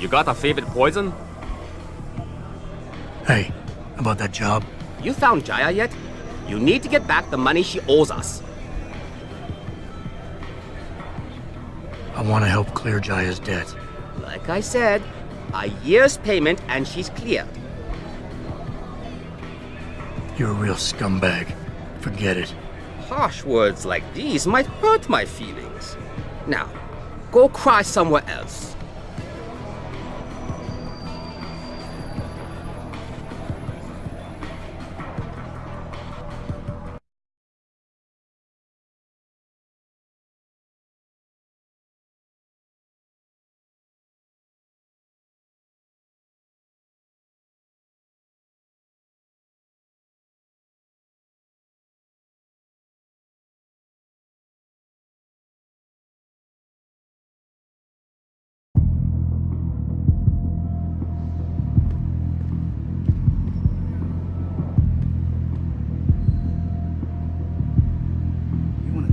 You got a favorite poison? Hey, about that job? You found Jaya yet? You need to get back the money she owes us. I want to help clear Jaya's debt. Like I said, a year's payment and she's cleared. You're a real scumbag. Forget it. Harsh words like these might hurt my feelings. Now, go cry somewhere else.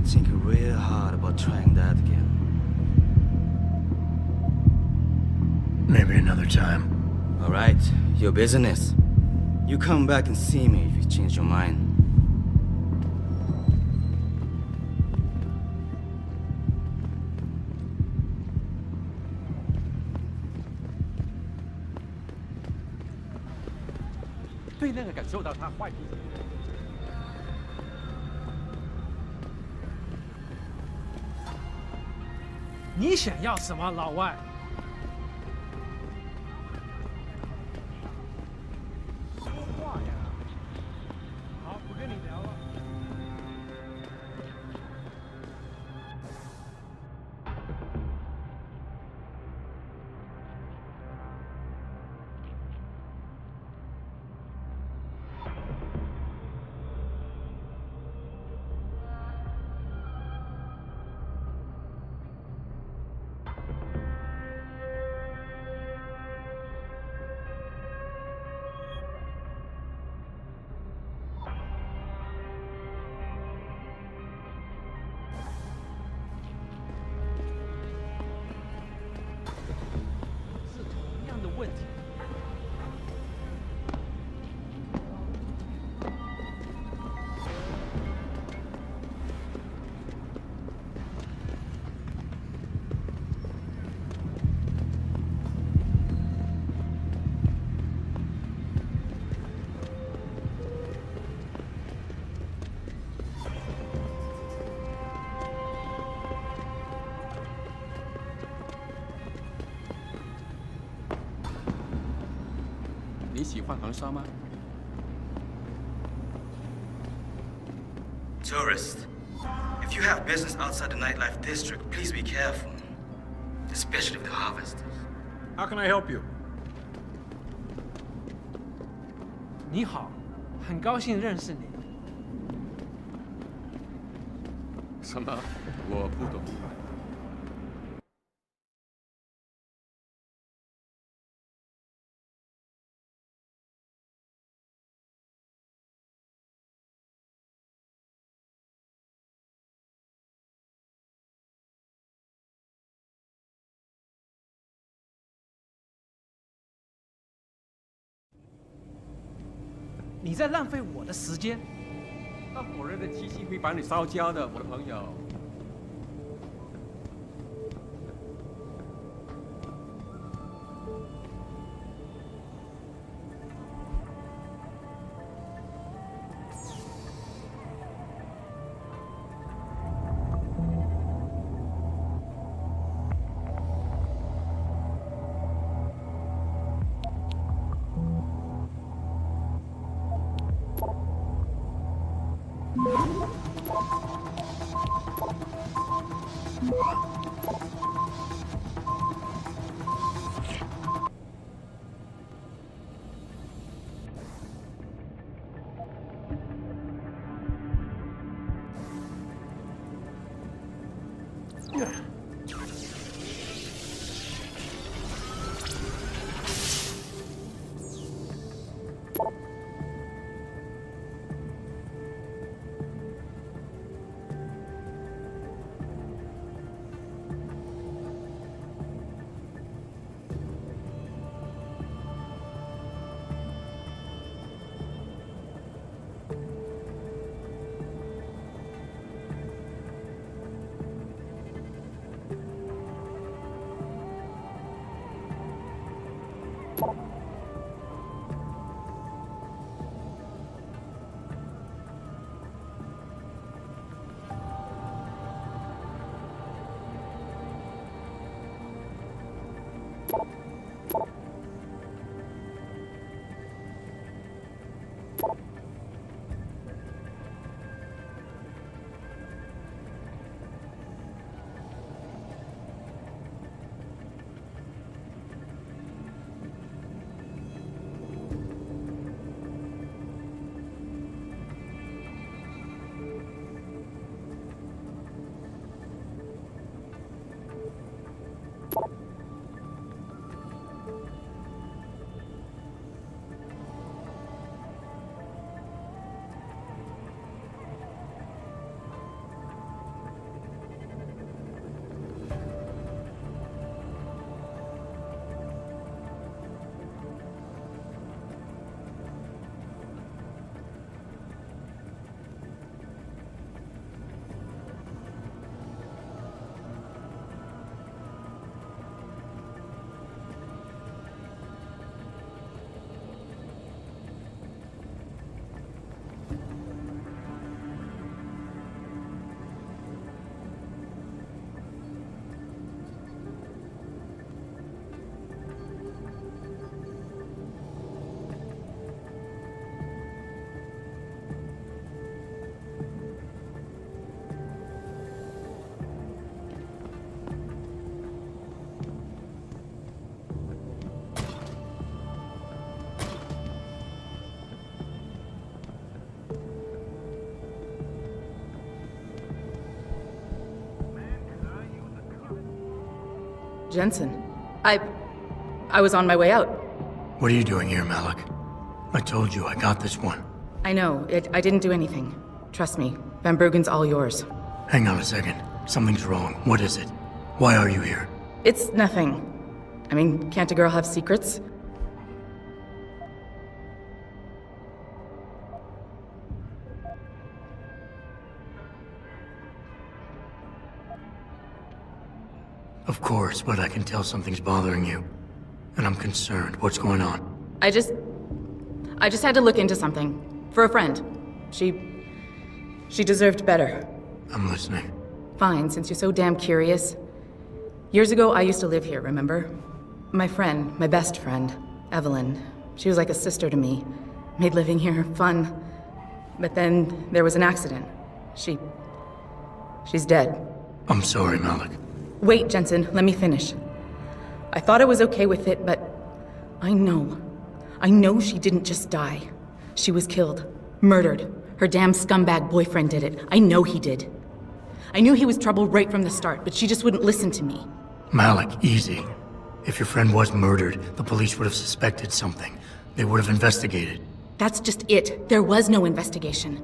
Think real hard about trying that again. Maybe another time. All right, your business. You come back and see me if you change your mind.你想要什么，老外？说话呀！好，不跟你聊了。问题。你喜欢横沙吗 ？Tourist, if you have business outside the nightlife district, please be careful, especially with the harvesters. How can I help you? 你好，很高兴认识你。什么？我不懂。你在浪费我的时间。那火热的气息会把你烧焦的，我的朋友。Jensen. I was on my way out. What are you doing here, Malik? I told you, I got this one. I know. I didn't do anything. Trust me. Van Bruggen's all yours. Hang on a second. Something's wrong. What is it? Why are you here? It's nothing. I mean, can't a girl have secrets? Of course, but I can tell something's bothering you. And I'm concerned. What's going on? I just had to look into something. For a friend. She deserved better. I'm listening. Fine, since you're so damn curious. Years ago, I used to live here, remember? My friend, my best friend, Evelyn. She was like a sister to me. Made living here fun. But then there was an accident. She's dead. I'm sorry, Malik. Wait, Jensen, let me finish. I thought I was okay with it, but I know she didn't just die. She was killed. Murdered. Her damn scumbag boyfriend did it. I know he did. I knew he was trouble right from the start, but she just wouldn't listen to me. Malik, easy. If your friend was murdered, the police would have suspected something. They would have investigated. That's just it. There was no investigation.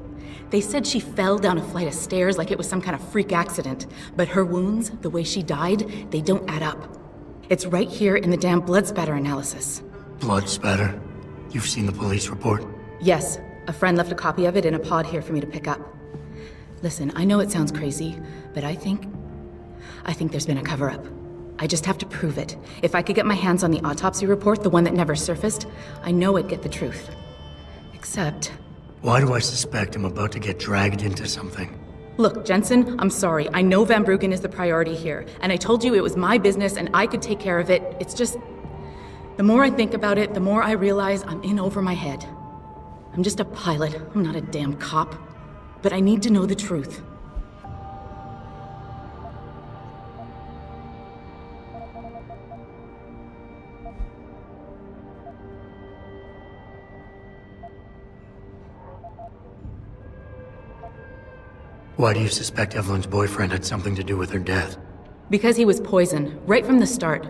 They said she fell down a flight of stairs like it was some kind of freak accident. But her wounds, the way she died, they don't add up. It's right here in the damn blood spatter analysis. Blood spatter? You've seen the police report? Yes. A friend left a copy of it in a pod here for me to pick up. Listen, I know it sounds crazy, but I think there's been a cover-up. I just have to prove it. If I could get my hands on the autopsy report, the one that never surfaced, I know I'd get the truth. Except... Why do I suspect I'm about to get dragged into something? Look, Jensen, I'm sorry. I know Van Bruggen is the priority here, and I told you it was my business and I could take care of it. It's just... The more I think about it, the more I realize I'm in over my head. I'm just a pilot. I'm not a damn cop. But I need to know the truth. Why do you suspect Evelyn's boyfriend had something to do with her death? Because he was poisoned, right from the start.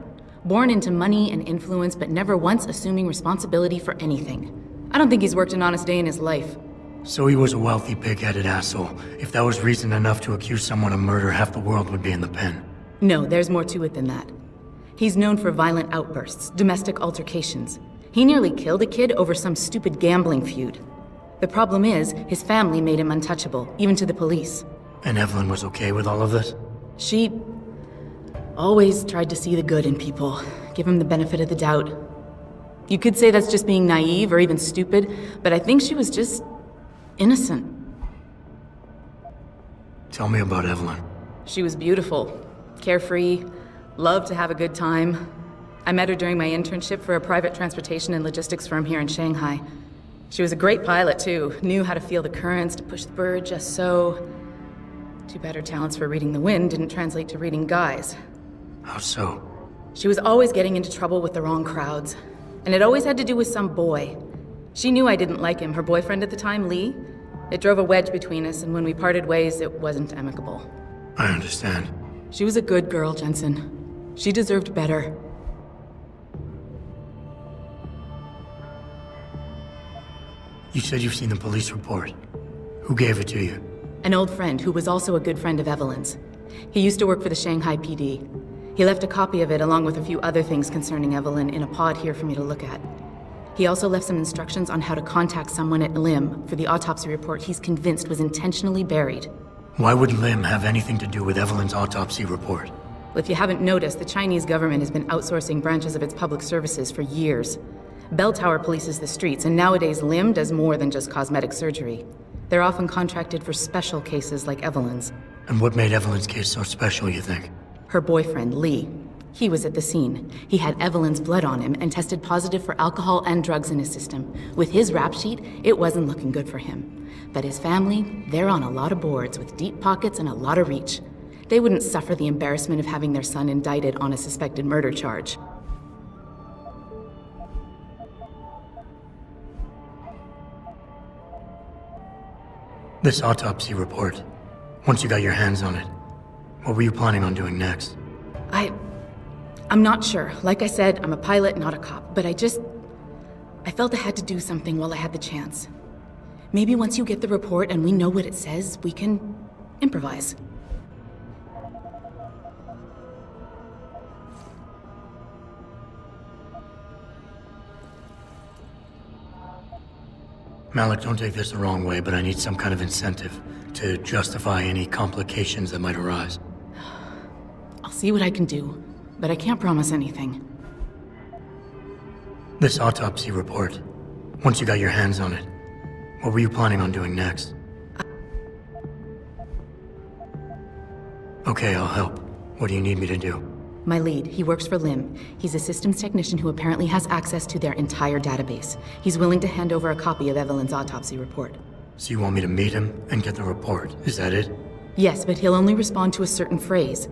Born into money and influence, but never once assuming responsibility for anything. I don't think he's worked an honest day in his life. So he was a wealthy, pig-headed asshole. If that was reason enough to accuse someone of murder, half the world would be in the pen. No, there's more to it than that. He's known for violent outbursts, domestic altercations. He nearly killed a kid over some stupid gambling feud. The problem is, his family made him untouchable, even to the police. And Evelyn was okay with all of this? She always tried to see the good in people, give him the benefit of the doubt. You could say that's just being naive or even stupid, but I think she was just innocent. Tell me about Evelyn. She was beautiful, carefree, loved to have a good time. I met her during my internship for a private transportation and logistics firm here in Shanghai. She was a great pilot, too. Knew how to feel the currents, to push the bird just so. Too bad her talents for reading the wind didn't translate to reading guys. How so? She was always getting into trouble with the wrong crowds. And it always had to do with some boy. She knew I didn't like him. Her boyfriend at the time, Lee. It drove a wedge between us, and when we parted ways, it wasn't amicable. I understand. She was a good girl, Jensen. She deserved better. You said you've seen the police report. Who gave it to you? An old friend who was also a good friend of Evelyn's. He used to work for the Shanghai PD. He left a copy of it along with a few other things concerning Evelyn in a pod here for me to look at. He also left some instructions on how to contact someone at LIM for the autopsy report he's convinced was intentionally buried. Why would Lim have anything to do with Evelyn's autopsy report? Well, if you haven't noticed, the Chinese government has been outsourcing branches of its public services for years. Bell Tower polices the streets, and nowadays LIM does more than just cosmetic surgery. They're often contracted for special cases like Evelyn's. And what made Evelyn's case so special, you think? Her boyfriend, Lee. He was at the scene. He had Evelyn's blood on him and tested positive for alcohol and drugs in his system. With his rap sheet, it wasn't looking good for him. But his family, they're on a lot of boards with deep pockets and a lot of reach. They wouldn't suffer the embarrassment of having their son indicted on a suspected murder charge. This autopsy report. Once you got your hands on it, what were you planning on doing next? I'm not sure. Like I said, I'm a pilot, not a cop, but I felt I had to do something while I had the chance. Maybe once you get the report and we know what it says, we can improvise. Malik, don't take this the wrong way, but I need some kind of incentive to justify any complications that might arise. I'll see what I can do, but I can't promise anything. This autopsy report. Once you got your hands on it, what were you planning on doing next? Okay, I'll help. What do you need me to do? My lead, he works for LIM. He's a systems technician who apparently has access to their entire database. He's willing to hand over a copy of Evelyn's autopsy report. So you want me to meet him and get the report, is that it? Yes, but he'll only respond to a certain phrase.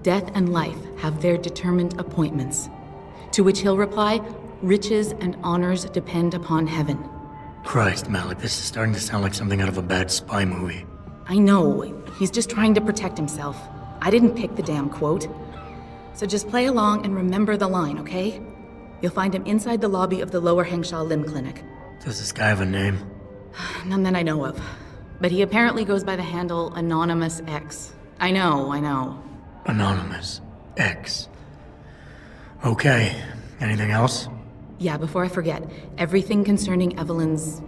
Death and life have their determined appointments. To which he'll reply, riches and honors depend upon heaven. Christ, Malik, this is starting to sound like something out of a bad spy movie. I know, he's just trying to protect himself. I didn't pick the damn quote. So just play along and remember the line, okay? You'll find him inside the lobby of the Lower Hengsha Lim Clinic. Does this guy have a name? None that I know of. But he apparently goes by the handle Anonymous X. I know. Anonymous X. Okay. Anything else? Yeah, before I forget, everything concerning Evelyn's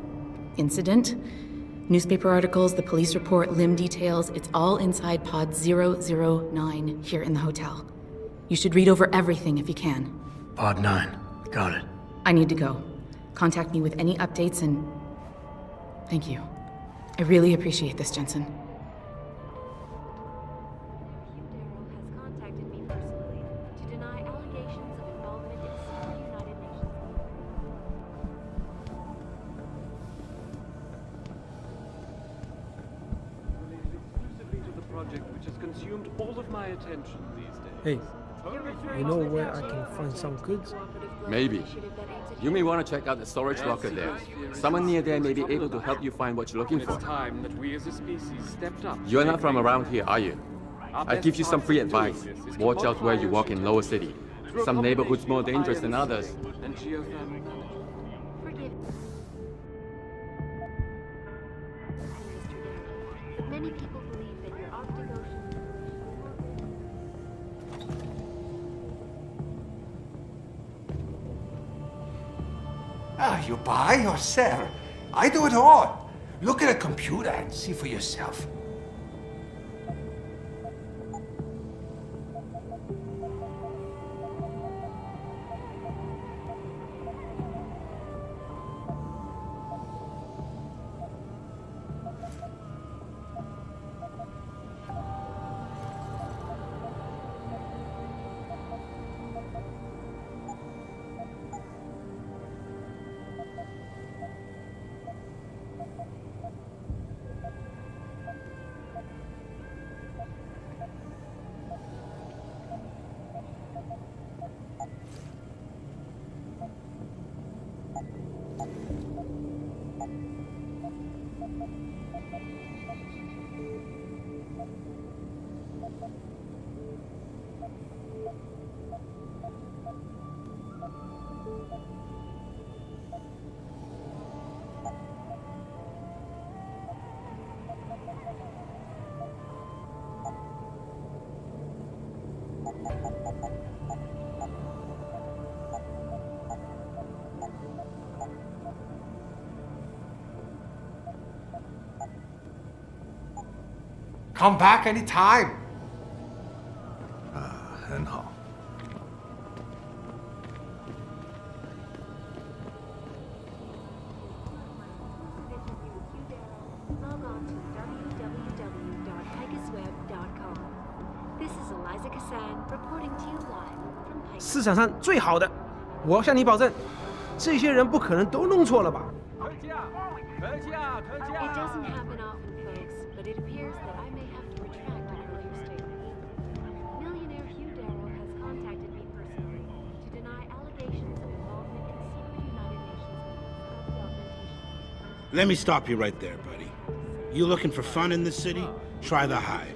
incident, newspaper articles, the police report, LIM details, it's all inside pod 009 here in the hotel. You should read over everything if you can. Pod 9. Got it. I need to go. Contact me with any updates and... Thank you. I really appreciate this, Jensen. Darrow has contacted me personally to deny allegations of involvement in secret United Nations. Related exclusively to the project which has consumed all of my attention these days. Hey, you know where I can find some goods? Maybe. You may want to check out the storage locker there. Someone near there may be able to help you find what you're looking It's for. time that we as a species stepped up. You're not from around here, are you? I give you some free advice. Watch out where you walk in Lower City. Some neighborhoods more dangerous than others. And geothermal management. Forgive me. Mr. Darrow, but many people believe that your Arctic Ocean... Ah, you buy or sell. I do it all. Look at a computer and see for yourself. Come back anytime. 很好。Log on to www.picusweb.com. This is Eliza Kassan reporting to you live from Picus. 市场上最好的，我向你保证，这些人不可能都弄错了吧？ It doesn't happen often, folks, but it appears that I may have to retract an earlier statement. Millionaire Hugh Darrow has contacted me personally to deny allegations of involvement in secret United Nations meetings about the augmentation. Let me stop you right there, buddy. You looking for fun in this city? Try the Hive.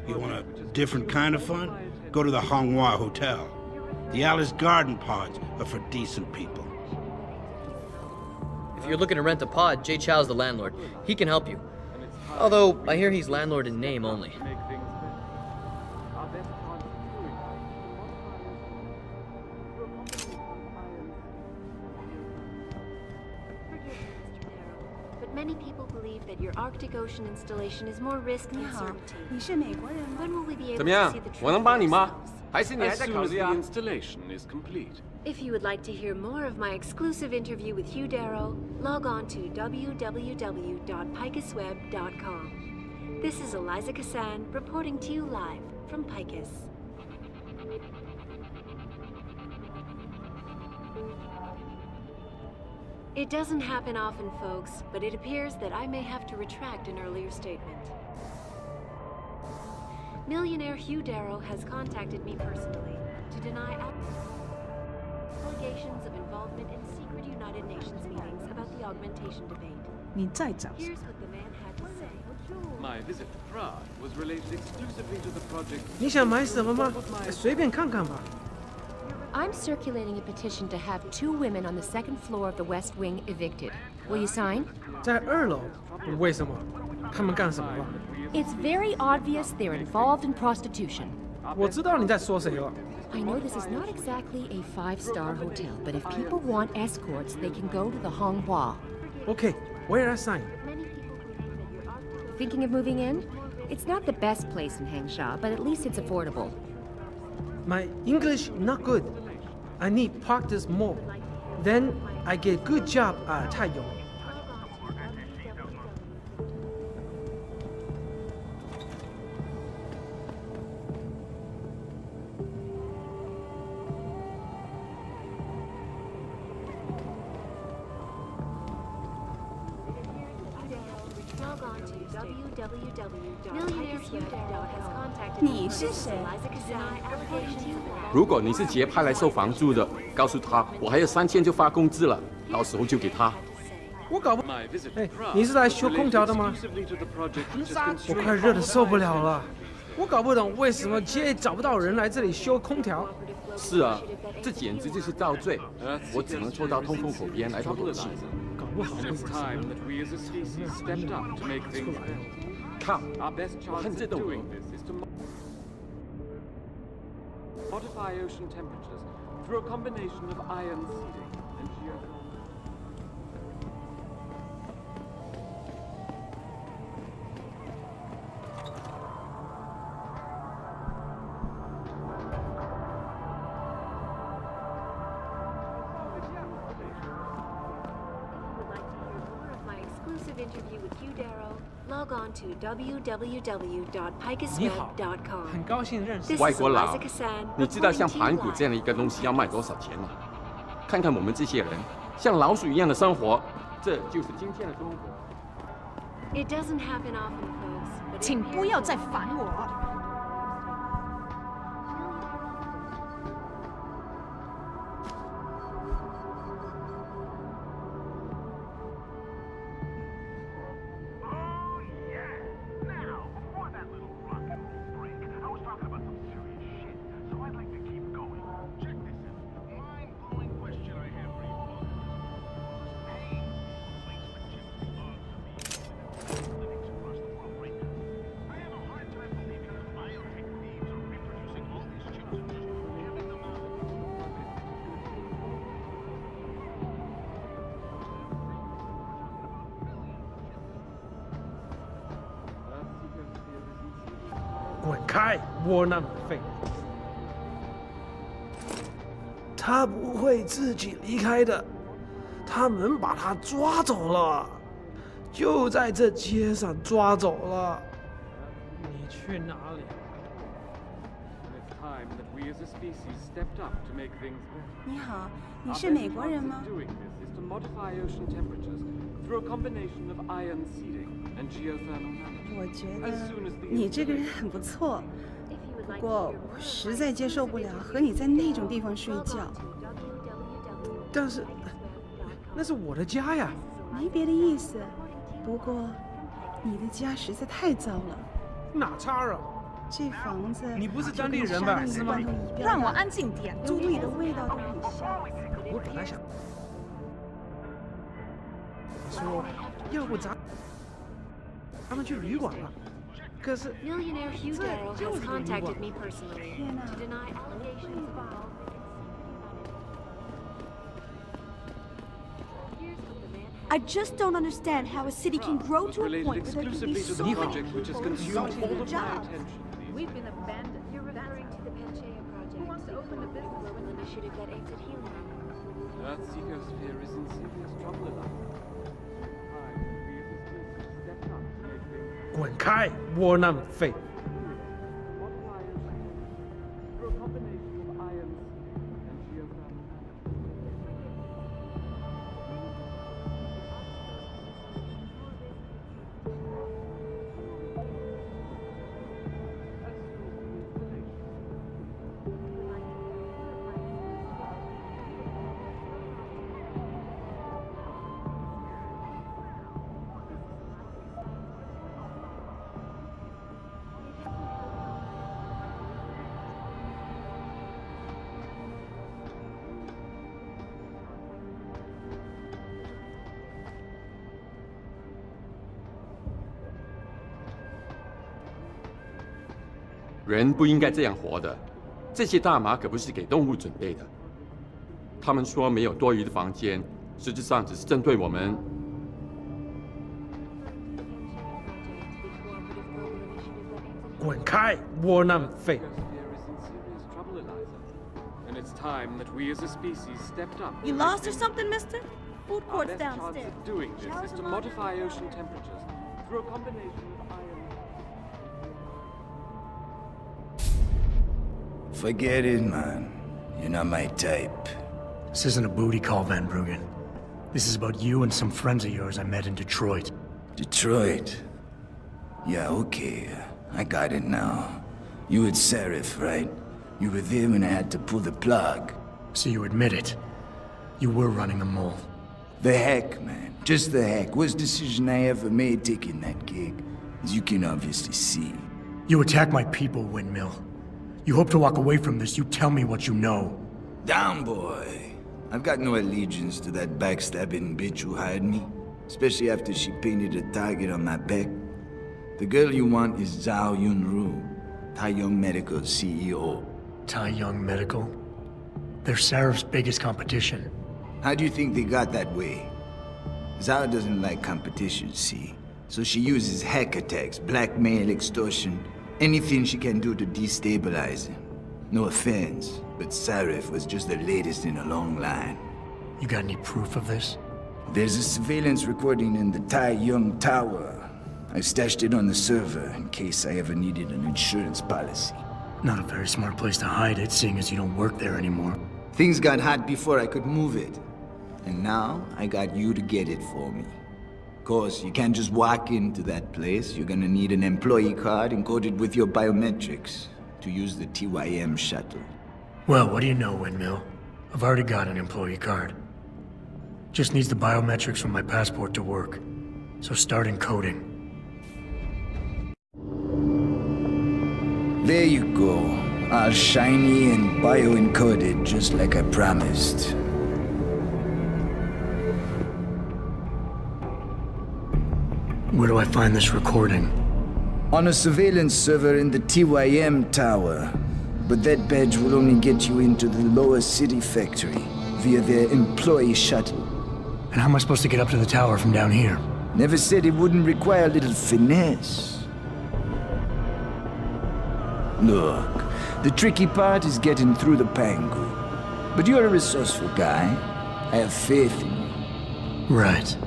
You want a different kind of fun? Go to the Honghua Hotel. The Alice Garden pods are for decent people. If you're looking to rent a pod, Jay Chow's the landlord. He can help you. Although, I hear he's landlord in name only. But many people believe that your Arctic Ocean installation is more risk than certainty. When will we be able 怎么 to 样 see the？ truth 我能帮你吗？ ourselves? 还是你还 As 在 soon 考 as 虑 the 啊？ installation is complete. If you would like to hear more of my exclusive interview with Hugh Darrow, log on to www.picusweb.com. This is Eliza Kassan reporting to you live from Picus. It doesn't happen often, folks, but it appears that I may have to retract an earlier statement. Millionaire Hugh Darrow has contacted me personally to deny allegations of involvement in secret United Nations meetings about the augmentation debate. 你再找。 Here's what the man had to say. My visit to Prague was related exclusively to the project. 你想买什么吗？随便看看吧。 I'm circulating a petition to have 2 women on the second floor of the West Wing evicted. Will you sign? 在2楼，为什么？他们干什么了？ It's very obvious they're involved in prostitution. 我知道你在说谁了。 I know this is not exactly a 5-star hotel, but if people want escorts, they can go to the Honghua. Okay, where I sign? Thinking of moving in? It's not the best place in Hangsha, but at least it's affordable. My English not good. I need practice more. Then I get good job at Taiyong. Log on to www.picusweb.com. 你是谁？ 如果你是节拍来收房租的，告诉他我还有3000就发工资了，到时候就给他。我搞不。 My visit 哎 to Prague 你是来修空调的吗？ was related exclusively to the project which is 我 consumed 快热得受不了了。我搞不懂为什么 J 找不到人来这里修空调。是啊，这简直就是遭罪！我只能凑到通风口边来透透气。搞不好 It's time that we as a species stepped up to make things better. 靠！ Our best 我 chance 恨这 of 栋楼 doing。this is to modify ocean temperatures through a combination of ion seeding and geothermal. Interview with Hugh Darrow, log on to www.picusweb.com. 你好，很高兴认识。外国佬，你知道像盘古这样的一个东西要卖多少钱吗？看看我们这些人，像老鼠一样的生活，这就是今天的中国。 It doesn't happen often, folks. But 请不要再烦我。 Linux across the world right now. I have a hard time believing 开，窝囊废！他不会自己离开的，他们把他抓走了，就在这街上抓走了。你去哪里？ It's time that we as a species stepped up to make things better. 你好，你是美国人吗？ Doing this is to modify ocean temperatures through a combination of ion seeding and geothermal management. 我觉得你这个人很不错，不过我实在接受不了和你在那种地方睡觉。但是那是我的家呀。没别的意思，不过你的家实在太糟了。哪差啊？ 这房子，你不是当地人吧？是吗？让我安静点，猪里的味道都很香。我本来想说，要不咱们去旅馆吧。可是 Millionaire Hugh Darrow has contacted me personally to deny allegations of involvement in I just don't understand how a city can grow to a point where there can be so many project which has consumed all of my jobs. attention. We've been abandoned. You're referring to the Panchaea project. Who wants to open a business with an initiative that aims at healing? Earth's ecosphere is in serious trouble enough. It's time that we as a species stepped up to make things 滚开，窝囊废！ modify ocean temperatures through a combination of ion seeding and geothermal management. “人不应该这样活的，这些大麻可不是给动物准备的。”他们说没有多余的房间，实质上只是针对我们。滚开，窝囊废！ And it's time that we as a species stepped up. You lost or something, mister? Food Our court's best chance downstairs. of doing this is to modify ocean temperatures through a combination of ion. Forget it, man. You're not my type. This isn't a booty call, Van Bruggen. This is about you and some friends of yours I met in Detroit. Detroit? Yeah, okay. I got it now. You with Seraph, right? You were there when I had to pull the plug. So you admit it. You were running a mole. The heck, man. Just the heck. Worst decision I ever made taking that gig. As you can obviously see. You attack my people, Windmill. You hope to walk away from this, you tell me what you know. Down, boy. I've got no allegiance to that backstabbing bitch who hired me. Especially after she painted a target on my back. The girl you want is Zhao Yunru, Tai Young Medical's CEO. Tai Young Medical? They're Seraph's biggest competition. How do you think they got that way? Zhao doesn't like competition, see? So she uses hack attacks, blackmail, extortion, anything she can do to destabilize him. No offense, but Seraph was just the latest in a long line. You got any proof of this? There's a surveillance recording in the Tai Young Tower. I stashed it on the server in case I ever needed an insurance policy. Not a very smart place to hide it, seeing as you don't work there anymore. Things got hot before I could move it. And now, I got you to get it for me. Of course, you can't just walk into that place. You're gonna need an employee card encoded with your biometrics to use the TYM shuttle. Well, what do you know, Windmill? I've already got an employee card. Just needs the biometrics from my passport to work. So start encoding. There you go. All shiny and bio-encoded, just like I promised. Where do I find this recording? On a surveillance server in the TYM tower. But that badge will only get you into the lower city factory via their employee shuttle. And how am I supposed to get up to the tower from down here? Never said it wouldn't require a little finesse. Look, the tricky part is getting through the Pangu. But you're a resourceful guy. I have faith in you. Right.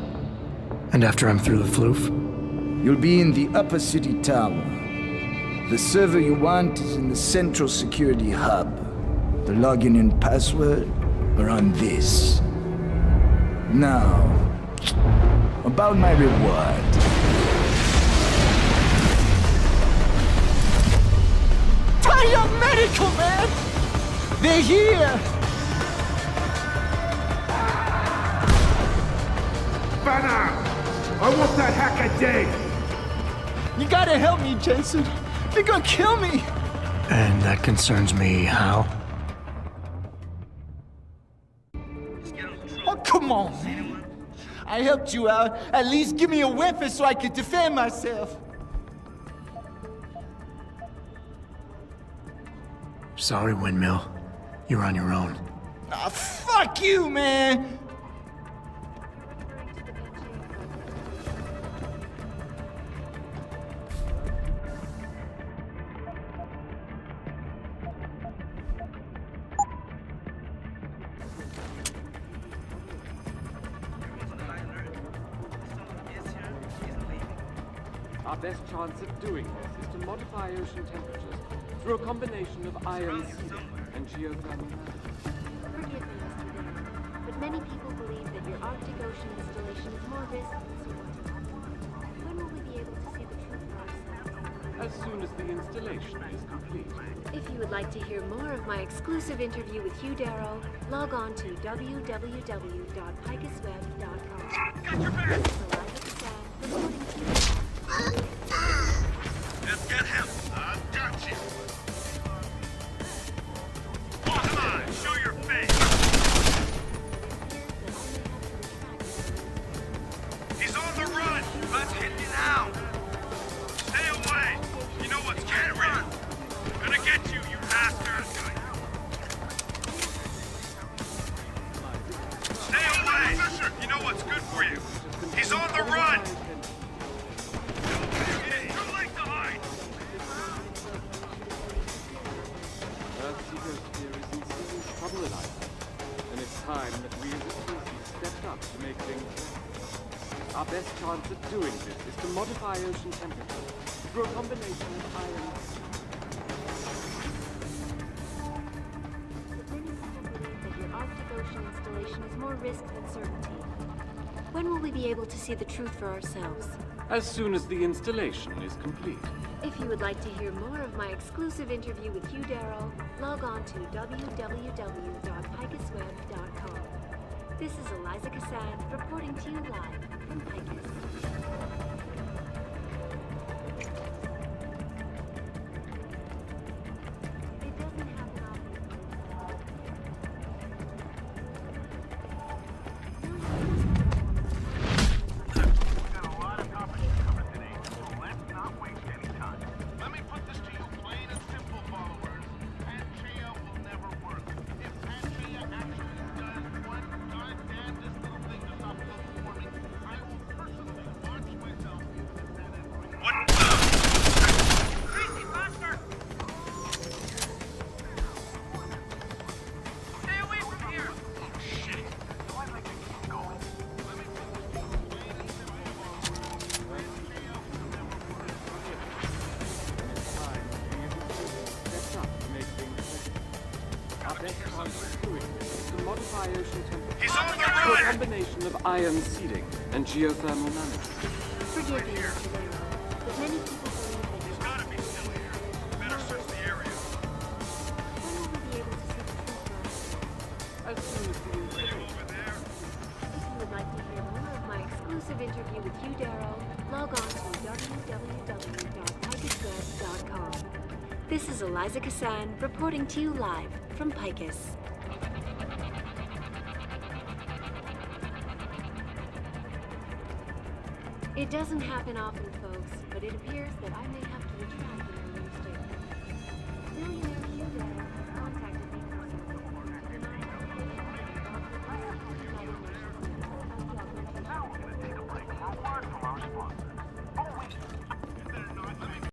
And after I'm through the floof? You'll be in the upper city tower. The server you want is in the central security hub. The login and password are on this. Now, about my reward. Medical, man! They're here! Banner! I want that hacker dead! You gotta help me, Jensen. They're gonna kill me! And that concerns me how? Oh, come on, man. I helped you out. At least give me a weapon so I can defend myself. Sorry, Windmill. You're on your own. Ah, fuck you, man! Our best chance of doing this is to modify ocean temperatures through a combination of ion seeding and geothermal management. Forgive me, Mr. Dale, but many people believe that your Arctic Ocean installation is more risk than certainty. When will we be able to see the truth for ourselves? As soon as the installation is complete. If you would like to hear more of my exclusive interview with Hugh Darrow, log on to www.picusweb.com. Got your back! Let's get him! I've got you! Oh, come on, show your face! He's on the run! Let's hit you now! Stay away! You know what's can't run! Gonna get you, you bastard! Stay away! You know what's good for you! He's on the run! And it's time that we as a species stepped up to make things better. Our best chance of doing this is to modify ocean temperature through a combination of iron. But many people believe that your Arctic Ocean installation is more risk than certainty. When will we be able to see the truth for ourselves? As soon as the installation is complete. If you would like to hear more of my exclusive interview with Hugh Darrow, log on to www.picusweb.com. This is Eliza Cassan reporting to you live from Picus. It doesn't happen often. He's on the run! A combination of ion seeding and geothermal management. Forgive me, Mr. Darrow, but many people believe that He's gotta be still here. Better search the area. when will we be able to see the truth for ourselves? As soon as the Over there. If you would like to hear more of my exclusive interview with Hugh Darrow, log on to www.picusweb.com. This is Eliza Cassan reporting to you live from Picus. It doesn't happen often, folks, but it appears that I may have to retract